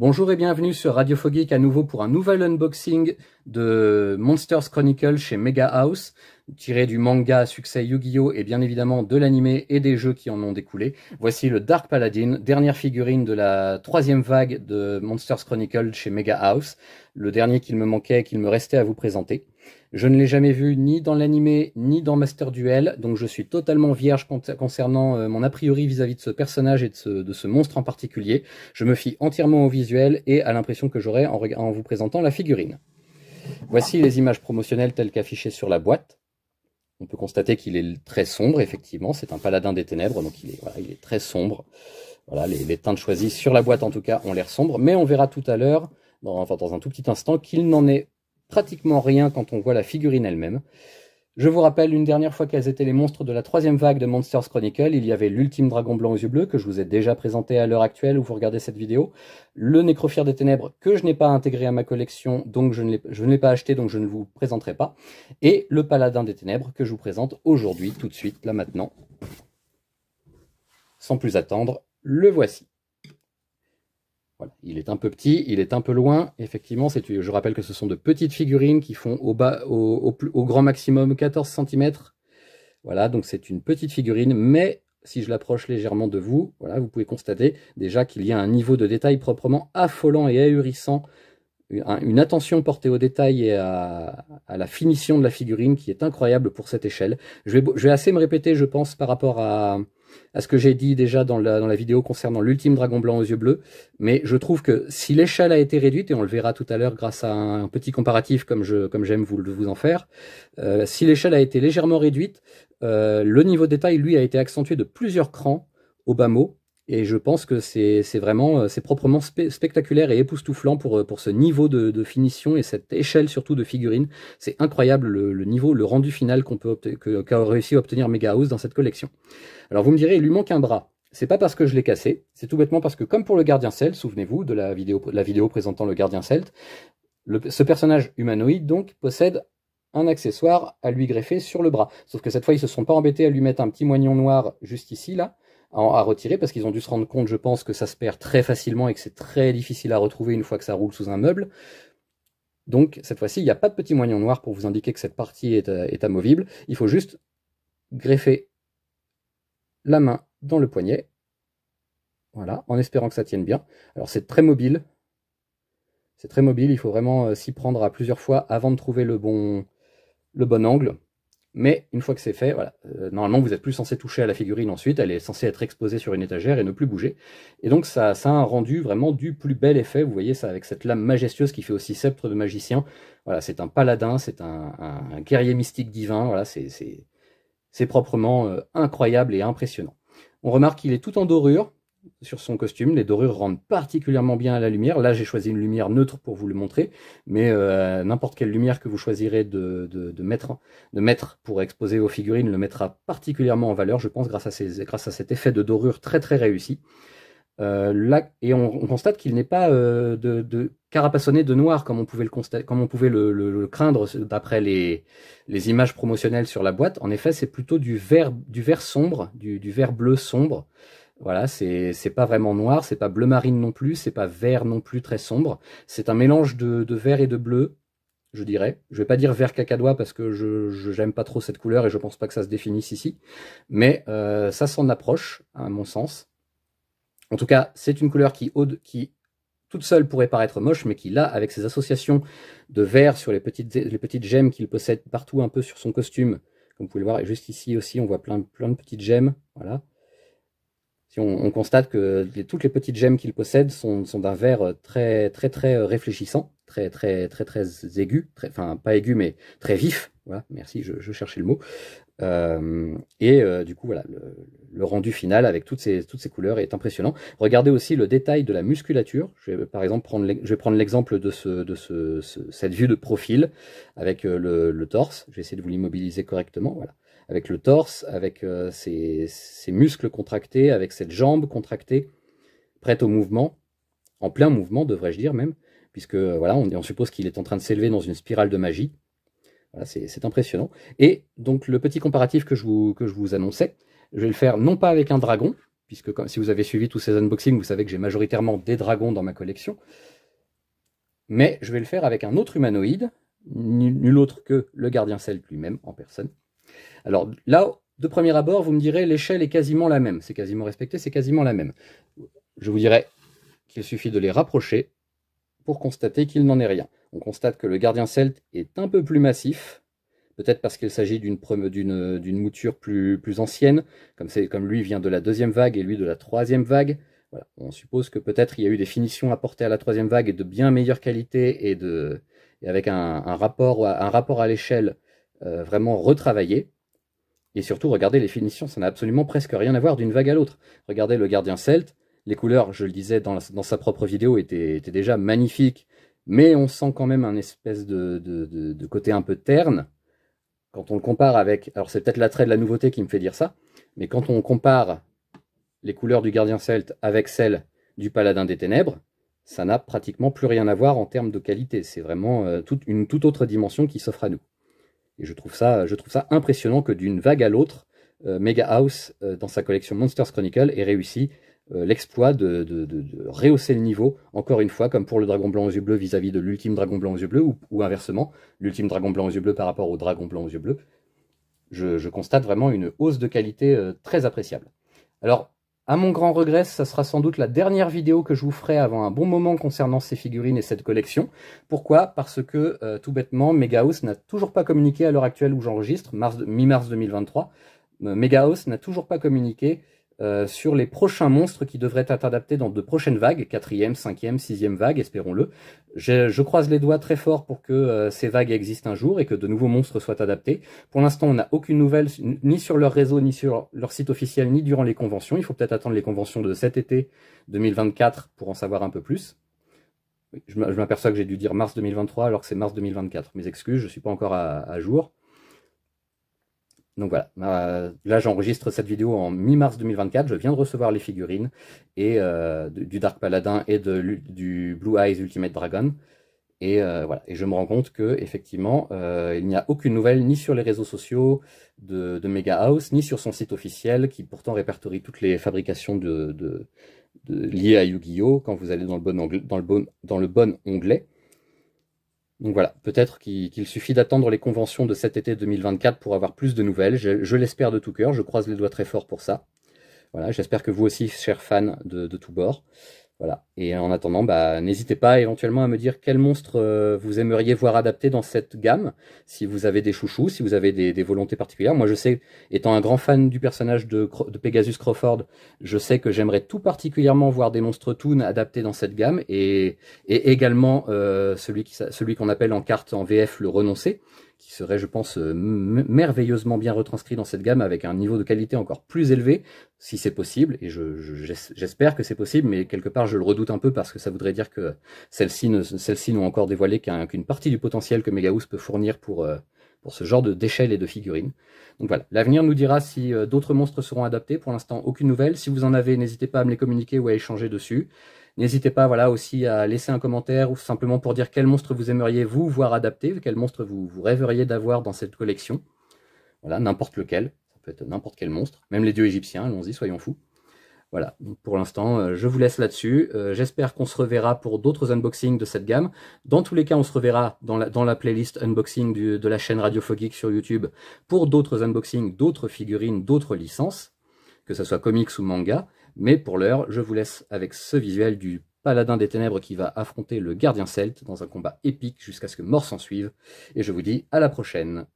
Bonjour et bienvenue sur Radio Fogeek à nouveau pour un nouvel unboxing de Monsters Chronicle chez Mega House, tiré du manga à succès Yu-Gi-Oh! Et bien évidemment de l'animé et des jeux qui en ont découlé. Voici le Dark Paladin, dernière figurine de la troisième vague de Monsters Chronicle chez Mega House, le dernier qu'il me manquait et qu'il me restait à vous présenter. Je ne l'ai jamais vu ni dans l'animé ni dans Master Duel, donc je suis totalement vierge concernant mon a priori vis-à-vis de ce personnage et de ce monstre en particulier. Je me fie entièrement au visuel et à l'impression que j'aurai en vous présentant la figurine. Voici les images promotionnelles telles qu'affichées sur la boîte. On peut constater qu'il est très sombre, effectivement, c'est un paladin des ténèbres, donc il est très sombre. Voilà, les teintes choisies sur la boîte en tout cas ont l'air sombres, mais on verra tout à l'heure, dans un tout petit instant, qu'il n'en est pratiquement rien quand on voit la figurine elle-même. Je vous rappelle une dernière fois quels étaient les monstres de la troisième vague de Monsters Chronicle. Il y avait l'ultime dragon blanc aux yeux bleus, que je vous ai déjà présenté à l'heure actuelle où vous regardez cette vidéo. Le nécrophire des ténèbres, que je n'ai pas intégré à ma collection, donc je ne l'ai pas acheté, donc je ne vous présenterai pas. Et le paladin des ténèbres, que je vous présente aujourd'hui, tout de suite, là maintenant. Sans plus attendre, le voici. Voilà, il est un peu petit, il est un peu loin. Effectivement, je rappelle que ce sont de petites figurines qui font au grand maximum 14 cm. Voilà, donc c'est une petite figurine, mais si je l'approche légèrement de vous, voilà, vous pouvez constater déjà qu'il y a un niveau de détail proprement affolant et ahurissant. Une attention portée au détail et à la finition de la figurine qui est incroyable pour cette échelle. Je vais assez me répéter, je pense, par rapport à ce que j'ai dit déjà dans la vidéo concernant l'ultime dragon blanc aux yeux bleus, mais je trouve que si l'échelle a été réduite, et on le verra tout à l'heure grâce à un petit comparatif comme j'aime vous en faire, si l'échelle a été légèrement réduite, le niveau de détail, lui, a été accentué de plusieurs crans au bas mot, et je pense que c'est proprement spectaculaire et époustouflant pour ce niveau de finition et cette échelle surtout de figurines. C'est incroyable le niveau, le rendu final qu'a réussi à obtenir Mega House dans cette collection. Alors vous me direz, il lui manque un bras. C'est pas parce que je l'ai cassé, c'est tout bêtement parce que comme pour le gardien celte, souvenez-vous de la vidéo présentant le gardien celte, ce personnage humanoïde donc possède un accessoire à lui greffer sur le bras. Sauf que cette fois, ils se sont pas embêtés à lui mettre un petit moignon noir juste ici, là, à retirer, parce qu'ils ont dû se rendre compte, je pense, que ça se perd très facilement et que c'est très difficile à retrouver une fois que ça roule sous un meuble. Donc, cette fois-ci, il n'y a pas de petit moignon noir pour vous indiquer que cette partie est amovible. Il faut juste greffer la main dans le poignet, voilà, en espérant que ça tienne bien. Alors, c'est très mobile, il faut vraiment s'y prendre à plusieurs fois avant de trouver le bon angle. Mais une fois que c'est fait, voilà, normalement vous n'êtes plus censé toucher à la figurine ensuite, elle est censée être exposée sur une étagère et ne plus bouger. Et donc ça a un rendu vraiment du plus bel effet, vous voyez ça avec cette lame majestueuse qui fait aussi sceptre de magicien. Voilà, c'est un paladin, c'est un guerrier mystique divin, voilà, c'est proprement incroyable et impressionnant. On remarque qu'il est tout en dorure sur son costume, les dorures rendent particulièrement bien à la lumière. Là j'ai choisi une lumière neutre pour vous le montrer, mais n'importe quelle lumière que vous choisirez de mettre pour exposer vos figurines le mettra particulièrement en valeur, je pense, grâce à cet effet de dorure très très réussi. Là, et on constate qu'il n'est pas carapassonné de noir comme on pouvait le craindre d'après les images promotionnelles sur la boîte. En effet, c'est plutôt du vert sombre, du vert bleu sombre. Voilà, c'est pas vraiment noir, c'est pas bleu marine non plus, c'est pas vert non plus très sombre. C'est un mélange de vert et de bleu, je dirais. Je vais pas dire vert cacadois parce que j'aime pas trop cette couleur et je pense pas que ça se définisse ici. Mais ça s'en approche, à mon sens. En tout cas, c'est une couleur qui toute seule pourrait paraître moche, mais qui là, avec ses associations de vert sur les petites gemmes qu'il possède partout un peu sur son costume, comme vous pouvez le voir, et juste ici aussi, on voit plein de petites gemmes, voilà. Si on constate que toutes les petites gemmes qu'il possède sont d'un vert très réfléchissant, très aigu, enfin pas aigu mais très vif. Voilà, merci, je cherchais le mot. Du coup voilà, le rendu final avec toutes ces couleurs est impressionnant. Regardez aussi le détail de la musculature. Je vais par exemple prendre l'exemple de cette vue de profil avec le torse. Je vais essayer de vous l'immobiliser correctement. Voilà. Avec le torse, avec ses muscles contractés, avec cette jambe contractée, prête au mouvement, en plein mouvement devrais-je dire même, puisque voilà, on suppose qu'il est en train de s'élever dans une spirale de magie. Voilà, c'est impressionnant. Et donc le petit comparatif que je vous annonçais, je vais le faire non pas avec un dragon, puisque si vous avez suivi tous ces unboxings, vous savez que j'ai majoritairement des dragons dans ma collection. Mais je vais le faire avec un autre humanoïde, nul autre que le gardien celte lui-même, en personne. Alors là, de premier abord, vous me direz, l'échelle est quasiment la même. C'est quasiment respecté, c'est quasiment la même. Je vous dirais qu'il suffit de les rapprocher pour constater qu'il n'en est rien. On constate que le gardien celte est un peu plus massif, peut-être parce qu'il s'agit d'une mouture plus ancienne, comme lui vient de la 2e vague et lui de la 3e vague. Voilà. On suppose que peut-être il y a eu des finitions apportées à la 3e vague et de bien meilleure qualité et avec un rapport à l'échelle vraiment retravaillé. Et surtout, regardez les finitions, ça n'a absolument presque rien à voir d'une vague à l'autre. Regardez le gardien celte, les couleurs, je le disais dans sa propre vidéo, étaient déjà magnifiques, mais on sent quand même un espèce de côté un peu terne. Quand on le compare avec, alors c'est peut-être l'attrait de la nouveauté qui me fait dire ça, mais quand on compare les couleurs du gardien celte avec celles du paladin des ténèbres, ça n'a pratiquement plus rien à voir en termes de qualité. C'est vraiment une toute autre dimension qui s'offre à nous. Et je trouve ça impressionnant que d'une vague à l'autre, Mega House, dans sa collection Monsters Chronicle, ait réussi l'exploit de rehausser le niveau, encore une fois, comme pour le dragon blanc aux yeux bleus vis-à-vis de l'ultime dragon blanc aux yeux bleus, ou inversement, l'ultime dragon blanc aux yeux bleus par rapport au dragon blanc aux yeux bleus. Je constate vraiment une hausse de qualité très appréciable. Alors, à mon grand regret, ça sera sans doute la dernière vidéo que je vous ferai avant un bon moment concernant ces figurines et cette collection. Pourquoi? Parce que, tout bêtement, Mega House n'a toujours pas communiqué à l'heure actuelle où j'enregistre, mi-mars 2023. Mega House n'a toujours pas communiqué sur les prochains monstres qui devraient être adaptés dans de prochaines vagues, 4e, 5e, 6e vague, espérons-le. Je croise les doigts très fort pour que ces vagues existent un jour et que de nouveaux monstres soient adaptés. Pour l'instant, on n'a aucune nouvelle ni sur leur réseau, ni sur leur site officiel, ni durant les conventions. Il faut peut-être attendre les conventions de cet été 2024 pour en savoir un peu plus. Oui, je m'aperçois que j'ai dû dire mars 2023 alors que c'est mars 2024. Mes excuses, je ne suis pas encore à jour. Donc voilà, là j'enregistre cette vidéo en mi-mars 2024, je viens de recevoir les figurines et du Dark Paladin et du Blue Eyes Ultimate Dragon. Et voilà, et je me rends compte que effectivement, il n'y a aucune nouvelle ni sur les réseaux sociaux de Mega House, ni sur son site officiel, qui pourtant répertorie toutes les fabrications liées à Yu-Gi-Oh! Quand vous allez dans le bon onglet. Donc voilà, peut-être qu'il suffit d'attendre les conventions de cet été 2024 pour avoir plus de nouvelles. Je l'espère de tout cœur, je croise les doigts très fort pour ça. Voilà, j'espère que vous aussi, chers fans de tous bords. Voilà. Et en attendant, n'hésitez pas éventuellement à me dire quel monstre vous aimeriez voir adapté dans cette gamme, si vous avez des chouchous, si vous avez des volontés particulières. Moi, je sais, étant un grand fan du personnage de Pegasus Crawford, je sais que j'aimerais tout particulièrement voir des monstres Toon adaptés dans cette gamme, et également celui qu'on appelle en carte en VF le renoncé, qui serait, je pense, merveilleusement bien retranscrit dans cette gamme avec un niveau de qualité encore plus élevé, si c'est possible, et j'espère que c'est possible, mais quelque part je le redoute un peu parce que ça voudrait dire que celles-ci n'ont encore dévoilé qu'une partie du potentiel que Mega House peut fournir pour ce genre d'échelle et de figurines. Donc voilà, l'avenir nous dira si d'autres monstres seront adaptés. Pour l'instant, aucune nouvelle. Si vous en avez, n'hésitez pas à me les communiquer ou à échanger dessus. N'hésitez pas, voilà, aussi à laisser un commentaire ou simplement pour dire quel monstre vous aimeriez vous voir adapté, quel monstre vous rêveriez d'avoir dans cette collection. Voilà, n'importe lequel, ça peut être n'importe quel monstre, même les dieux égyptiens, allons-y, soyons fous. Voilà, donc pour l'instant, je vous laisse là-dessus. J'espère qu'on se reverra pour d'autres unboxings de cette gamme. Dans tous les cas, on se reverra dans la playlist unboxing de la chaîne Radio Fogeek sur YouTube pour d'autres unboxings, d'autres figurines, d'autres licences, que ce soit comics ou manga. Mais pour l'heure, je vous laisse avec ce visuel du Paladin des Ténèbres qui va affronter le Gardien Celte dans un combat épique jusqu'à ce que mort s'en suive. Et je vous dis à la prochaine.